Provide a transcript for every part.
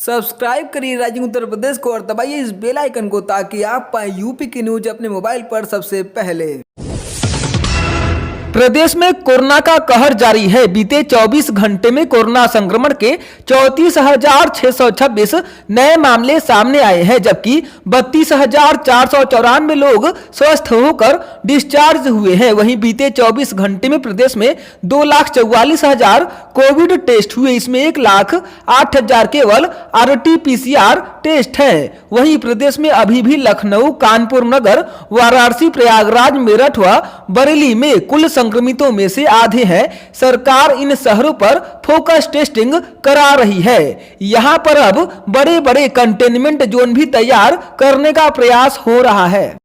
Subscribe करिए rising Uttar Pradesh को और दबाइए इस बेल आइकन को ताकि आप पाएं यूपी की न्यूज अपने मोबाइल पर सबसे पहले। प्रदेश में कोरोना का कहर जारी है। बीते 24 घंटे में कोरोना संक्रमण के 34,626 नए मामले सामने आए हैं, जबकि 32,494 लोग स्वस्थ होकर डिस्चार्ज हुए हैं। वहीं बीते 24 घंटे में प्रदेश में 2,44,000 कोविड टेस्ट हुए। इसमें 1,08,000 केवल RT-PCR टेस्ट हैं। वहीं प्रदेश में अभी भी लखनऊ, कानपुर नगर, वाराणसी, प्रयागराज, मेरठ व बरेली में कुल संक्रमितों में से आधे हैं। सरकार इन शहरों पर फोकस टेस्टिंग करा रही है। यहां पर अब बड़े बड़े कंटेनमेंट जोन भी तैयार करने का प्रयास हो रहा है।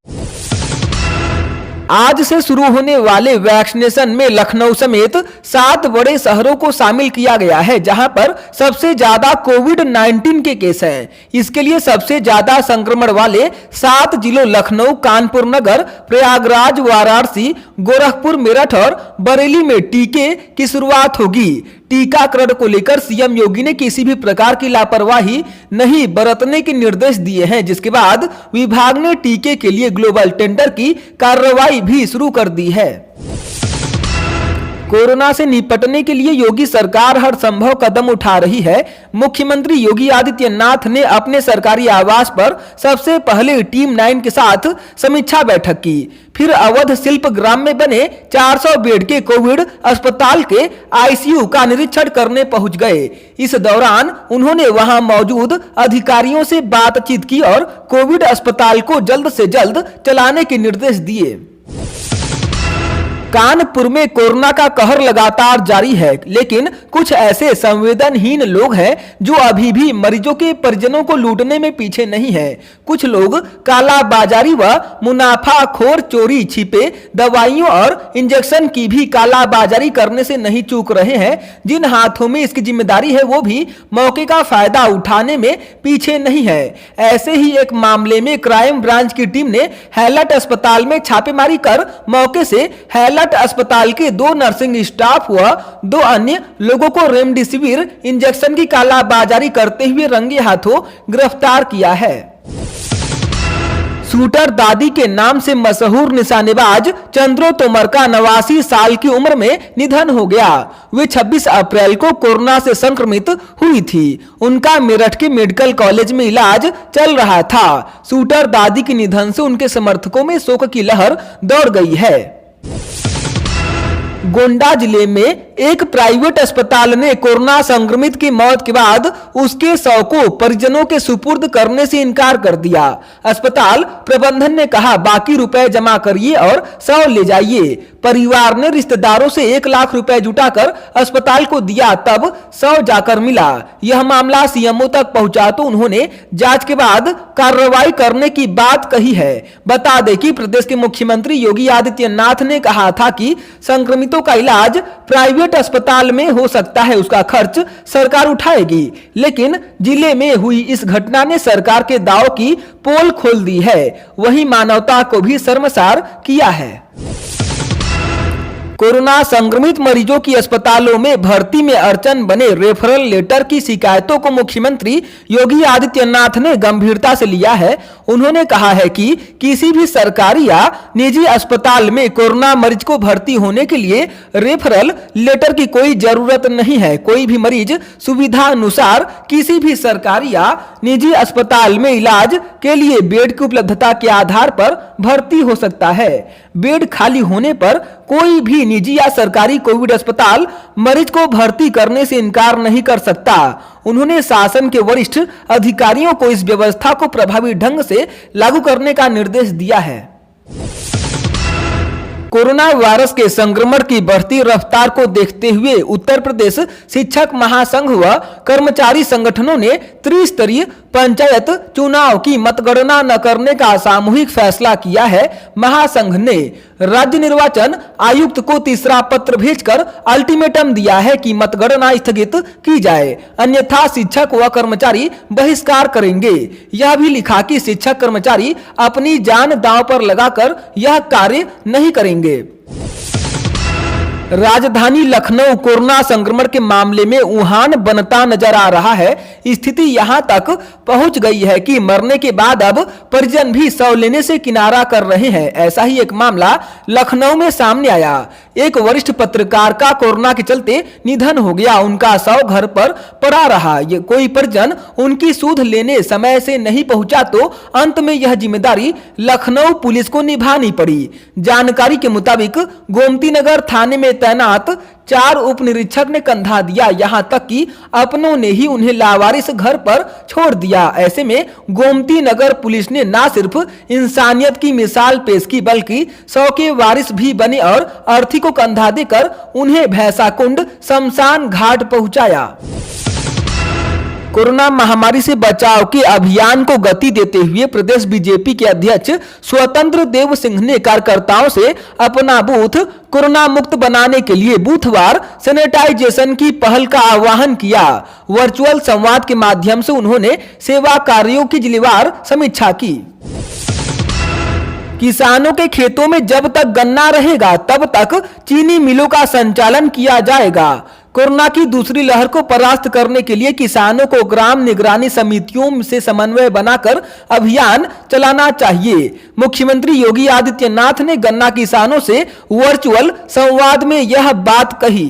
आज से शुरू होने वाले वैक्सीनेशन में लखनऊ समेत 7 बड़े शहरों को शामिल किया गया है, जहां पर सबसे ज्यादा कोविड-19 के केस हैं। इसके लिए सबसे ज्यादा संक्रमण वाले 7 जिलों लखनऊ, कानपुर नगर, प्रयागराज, वाराणसी, गोरखपुर, मेरठ और बरेली में टीके की शुरुआत होगी। टीकाकरण को लेकर सीएम योगी ने किसी भी प्रकार की लापरवाही नहीं बरतने के निर्देश दिए हैं, जिसके बाद विभाग ने टीके के लिए ग्लोबल टेंडर की कार्रवाई भी शुरू कर दी है। कोरोना से निपटने के लिए योगी सरकार हर संभव कदम उठा रही है। मुख्यमंत्री योगी आदित्यनाथ ने अपने सरकारी आवास पर सबसे पहले टीम 9 के साथ समीक्षा बैठक की। फिर अवध शिल्प ग्राम में बने 400 बेड के कोविड अस्पताल के आईसीयू का निरीक्षण करने पहुंच गए। इस दौरान उन्होंने वहां मौजूद अधिकारियों से बातचीत की और कोविड अस्पताल को जल्द से जल्द चलाने के निर्देश दिए। कानपुर में कोरोना का कहर लगातार जारी है, लेकिन कुछ ऐसे संवेदनहीन लोग हैं जो अभी भी मरीजों के परिजनों को लूटने में पीछे नहीं है। कुछ लोग कालाबाजारी व मुनाफाखोर चोरी छिपे दवाइयों और इंजेक्शन की भी कालाबाजारी करने से नहीं चूक रहे हैं। जिन हाथों में इसकी जिम्मेदारी है वो भी मौके का फायदा उठाने में पीछे नहीं है। ऐसे ही एक मामले में क्राइम ब्रांच की टीम ने हैलट अस्पताल में छापेमारी कर मौके से अस्पताल के 2 नर्सिंग स्टाफ व 2 अन्य लोगों को रेमडेसिविर इंजेक्शन की कालाबाजारी करते हुए रंगे हाथों गिरफ्तार किया है। शूटर दादी के नाम से मशहूर निशानेबाज चंद्रो तोमर का 89 साल की उम्र में निधन हो गया। वे 26 अप्रैल को कोरोना से संक्रमित हुई थी। उनका मेरठ के मेडिकल कॉलेज में इलाज चल रहा था। शूटर दादी के निधन से उनके समर्थकों में शोक की लहर दौड़ गई है। गोंडा जिले में एक प्राइवेट अस्पताल ने कोरोना संक्रमित की मौत के बाद उसके शव को परिजनों के सुपुर्द करने से इनकार कर दिया। अस्पताल प्रबंधन ने कहा, बाकी रुपए जमा करिए और शव ले जाइए। परिवार ने रिश्तेदारों से 1 लाख रुपए जुटाकर अस्पताल को दिया, तब शव जाकर मिला। यह मामला सीएमओ तक पहुंचा तो उन्होंने जांच के बाद कार्रवाई करने की बात कही है। बता दें कि प्रदेश के मुख्यमंत्री योगी आदित्यनाथ ने कहा था कि संक्रमितों का इलाज प्राइवेट अस्पताल में हो सकता है, उसका खर्च सरकार उठाएगी। लेकिन जिले में हुई इस घटना ने सरकार के दाव की पोल खोल दी है, वहीं मानवता को भी शर्मसार किया है। कोरोना संक्रमित मरीजों की अस्पतालों में भर्ती में अड़चन बने रेफरल लेटर की शिकायतों को मुख्यमंत्री योगी आदित्यनाथ ने गंभीरता से लिया है। उन्होंने कहा है कि किसी भी सरकारी या निजी अस्पताल में कोरोना मरीज को भर्ती होने के लिए रेफरल लेटर की कोई जरूरत नहीं है। कोई भी मरीज सुविधा अनुसार किसी भी सरकारी या निजी अस्पताल में इलाज के लिए बेड की उपलब्धता के आधार पर भर्ती हो सकता है। बेड खाली होने पर कोई भी निजी या सरकारी कोविड अस्पताल मरीज को भर्ती करने से इनकार नहीं कर सकता। उन्होंने शासन के वरिष्ठ अधिकारियों को इस व्यवस्था को प्रभावी ढंग से लागू करने का निर्देश दिया है। कोरोना वायरस के संक्रमण की बढ़ती रफ्तार को देखते हुए उत्तर प्रदेश शिक्षक महासंघ व कर्मचारी संगठनों ने त्रिस्तरीय पंचायत चुनाव की मतगणना न करने का सामूहिक फैसला किया है। महासंघ ने राज्य निर्वाचन आयुक्त को तीसरा पत्र भेजकर अल्टीमेटम दिया है कि मतगणना स्थगित की जाए, अन्यथा शिक्षक व कर्मचारी बहिष्कार करेंगे। यह भी लिखा कि शिक्षक कर्मचारी अपनी जान दांव पर लगाकर यह कार्य नहीं करेंगे। राजधानी लखनऊ कोरोना संक्रमण के मामले में वुहान बनता नजर आ रहा है। स्थिति यहां तक पहुंच गई है कि मरने के बाद अब परिजन भी शव लेने से किनारा कर रहे हैं। ऐसा ही एक मामला लखनऊ में सामने आया। एक वरिष्ठ पत्रकार का कोरोना के चलते निधन हो गया। उनका शव घर पर पड़ा रहा। ये कोई परिजन उनकी सूध लेने समय से नहीं पहुंचा तो अंत में यह जिम्मेदारी लखनऊ पुलिस को निभानी पड़ी। जानकारी के मुताबिक गोमती नगर थाने में तैनात 4 उप निरीक्षक ने कंधा दिया। यहां तक कि अपनों ने ही उन्हें लावारिस घर पर छोड़ दिया। ऐसे में गोमती नगर पुलिस ने न सिर्फ इंसानियत की मिसाल पेश की बल्कि 100 के वारिस भी बने और अर्थी को कंधा देकर उन्हें भैंसा कुंड शमशान घाट पहुंचाया। कोरोना महामारी से बचाव के अभियान को गति देते हुए प्रदेश बीजेपी के अध्यक्ष स्वतंत्र देव सिंह ने कार्यकर्ताओं से अपना बूथ कोरोना मुक्त बनाने के लिए बूथवार सैनिटाइजेशन की पहल का आह्वान किया। वर्चुअल संवाद के माध्यम से उन्होंने सेवा कार्यों की जिलेवार समीक्षा की। किसानों के खेतों में जब तक गन्ना रहेगा तब तक चीनी मिलों का संचालन किया जाएगा। कोरोना की दूसरी लहर को परास्त करने के लिए किसानों को ग्राम निगरानी समितियों से समन्वय बनाकर अभियान चलाना चाहिए। मुख्यमंत्री योगी आदित्यनाथ ने गन्ना किसानों से वर्चुअल संवाद में यह बात कही।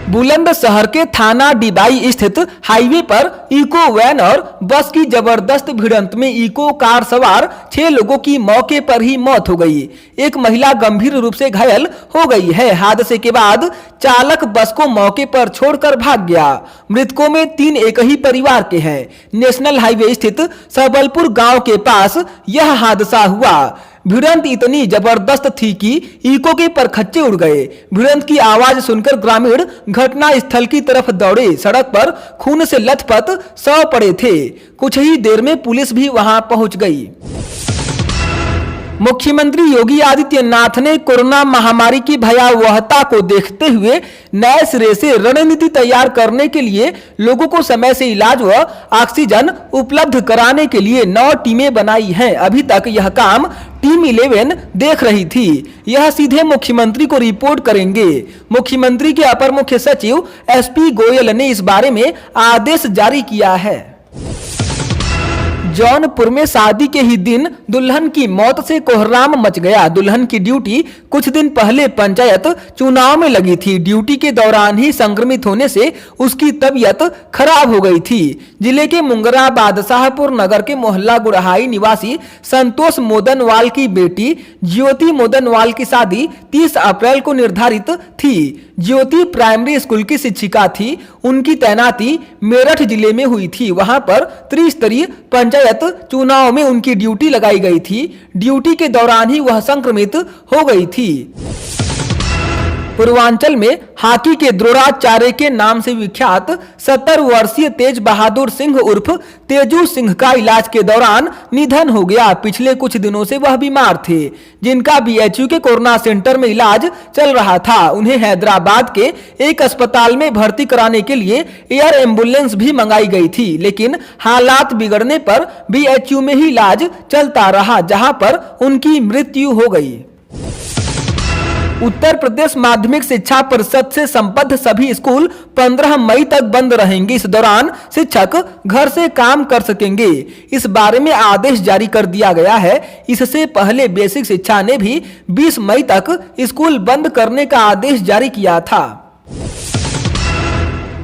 बुलंदशहर के थाना डिबाई स्थित हाईवे पर इको वैन और बस की जबरदस्त भिड़ंत में इको कार सवार 6 लोगों की मौके पर ही मौत हो गई। एक महिला गंभीर रूप से घायल हो गई है। हादसे के बाद चालक बस को मौके पर छोड़कर भाग गया। मृतकों में 3 एक ही परिवार के हैं। नेशनल हाईवे स्थित सबलपुर गांव के पास यह हादसा हुआ। भिड़ंत इतनी जबरदस्त थी कि इको के परखच्चे उड़ गए। भिड़ंत की आवाज सुनकर ग्रामीण घटना स्थल की तरफ दौड़े। सड़क पर खून से लथपथ शव पड़े थे। कुछ ही देर में पुलिस भी वहां पहुंच गई। मुख्यमंत्री योगी आदित्यनाथ ने कोरोना महामारी की भयावहता को देखते हुए नए सिरे से रणनीति तैयार करने के लिए लोगों को समय से इलाज व ऑक्सीजन उपलब्ध कराने के लिए 9 टीमें बनाई हैं। अभी तक यह काम टीम 11 देख रही थी। यह सीधे मुख्यमंत्री को रिपोर्ट करेंगे। मुख्यमंत्री के अपर मुख्य सचिव SP गोयल ने इस बारे में आदेश जारी किया है। जौनपुर में शादी के ही दिन दुल्हन की मौत से कोहराम मच गया। दुल्हन की ड्यूटी कुछ दिन पहले पंचायत चुनाव में लगी थी। ड्यूटी के दौरान ही संक्रमित होने से उसकी तबीयत खराब हो गई थी। जिले के मुंगरा बादशाहपुर नगर के मोहल्ला गुड़हाई निवासी संतोष मोदनवाल की बेटी ज्योति मोदनवाल की शादी 30 अप्रैल को निर्धारित थी। ज्योति प्राइमरी स्कूल की शिक्षिका थी। उनकी तैनाती मेरठ जिले में हुई थी। वहां पर त्रिस्तरीय पंचायत चुनाव में उनकी ड्यूटी लगाई गई थी। ड्यूटी के दौरान ही वह संक्रमित हो गई थी। पूर्वांचल में हॉकी के द्रोणाचार्य के नाम से विख्यात 70 वर्षीय तेज बहादुर सिंह उर्फ तेजू सिंह का इलाज के दौरान निधन हो गया। पिछले कुछ दिनों से वह बीमार थे, जिनका BHU के कोरोना सेंटर में इलाज चल रहा था। उन्हें हैदराबाद के एक अस्पताल में भर्ती कराने के लिए एयर एम्बुलेंस भी मंगाई गई थी, लेकिन हालात बिगड़ने पर BHU में ही इलाज चलता रहा, जहां पर उनकी मृत्यु हो गई। उत्तर प्रदेश माध्यमिक शिक्षा परिषद से संबद्ध सभी स्कूल 15 मई तक बंद रहेंगे। इस दौरान शिक्षक घर से काम कर सकेंगे। इस बारे में आदेश जारी कर दिया गया है। इससे पहले बेसिक शिक्षा ने भी 20 मई तक स्कूल बंद करने का आदेश जारी किया था।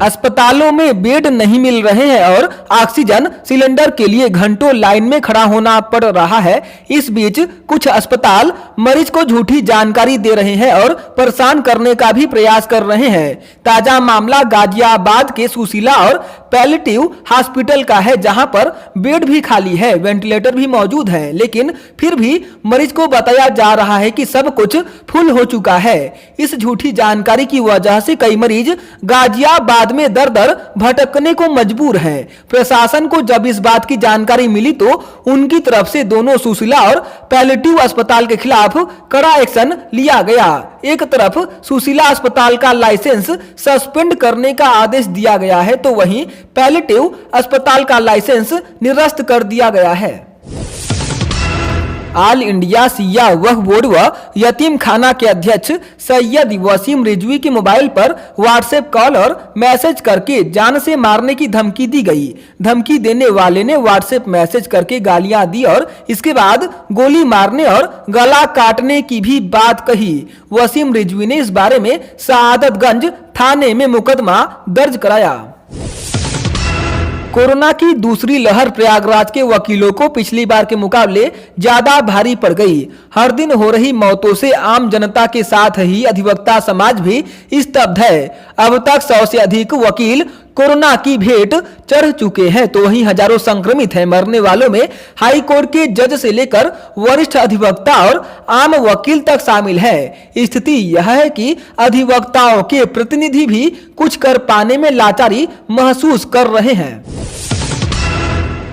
अस्पतालों में बेड नहीं मिल रहे हैं और ऑक्सीजन सिलेंडर के लिए घंटों लाइन में खड़ा होना पड़ रहा है। इस बीच कुछ अस्पताल मरीज को झूठी जानकारी दे रहे हैं और परेशान करने का भी प्रयास कर रहे हैं। ताजा मामला गाजियाबाद के सुशीला और पैलेटिव हॉस्पिटल का है, जहां पर बेड भी खाली है, वेंटिलेटर भी मौजूद है, लेकिन फिर भी मरीज को बताया जा रहा है कि सब कुछ फुल हो चुका है। इस झूठी जानकारी की वजह से कई मरीज गाजियाबाद में दर-दर भटकने को मजबूर हैं। प्रशासन को जब इस बात की जानकारी मिली तो उनकी तरफ से दोनों सुशीला और पैलेटिव अस्पताल के खिलाफ कड़ा एक्शन लिया गया। एक तरफ सुशीला अस्पताल का लाइसेंस सस्पेंड करने का आदेश दिया गया है, तो वहीं पैलेटिव अस्पताल का लाइसेंस निरस्त कर दिया गया है। ऑल इंडिया सिया वक्फ बोर्ड व यतीम खाना के अध्यक्ष सैयद वसीम रिजवी के मोबाइल पर व्हाट्सएप कॉल और मैसेज करके जान से मारने की धमकी दी गई। धमकी देने वाले ने व्हाट्सएप मैसेज करके गालियां दी और इसके बाद गोली मारने और गला काटने की भी बात कही। वसीम रिजवी ने इस बारे में सआदतगंज थाने में मुकदमा दर्ज कराया। कोरोना की दूसरी लहर प्रयागराज के वकीलों को पिछली बार के मुकाबले ज्यादा भारी पड़ गई। हर दिन हो रही मौतों से आम जनता के साथ ही अधिवक्ता समाज भी स्तब्ध है। अब तक 100 से अधिक वकील कोरोना की भेंट चढ़ चुके हैं, तो वहीं हजारों संक्रमित हैं। मरने वालों में हाई कोर्ट के जज से लेकर वरिष्ठ अधिवक्ता और आम वकील तक शामिल है। स्थिति यह है कि अधिवक्ताओं के प्रतिनिधि भी कुछ कर पाने में लाचारी महसूस कर रहे हैं।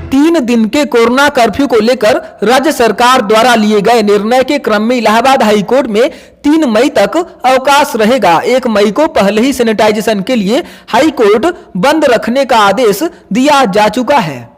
3 दिन के कोरोना कर्फ्यू को लेकर राज्य सरकार द्वारा लिए गए निर्णय के क्रम में इलाहाबाद हाईकोर्ट में 3 मई तक अवकाश रहेगा। 1 मई को पहले ही सैनिटाइजेशन के लिए हाईकोर्ट बंद रखने का आदेश दिया जा चुका है।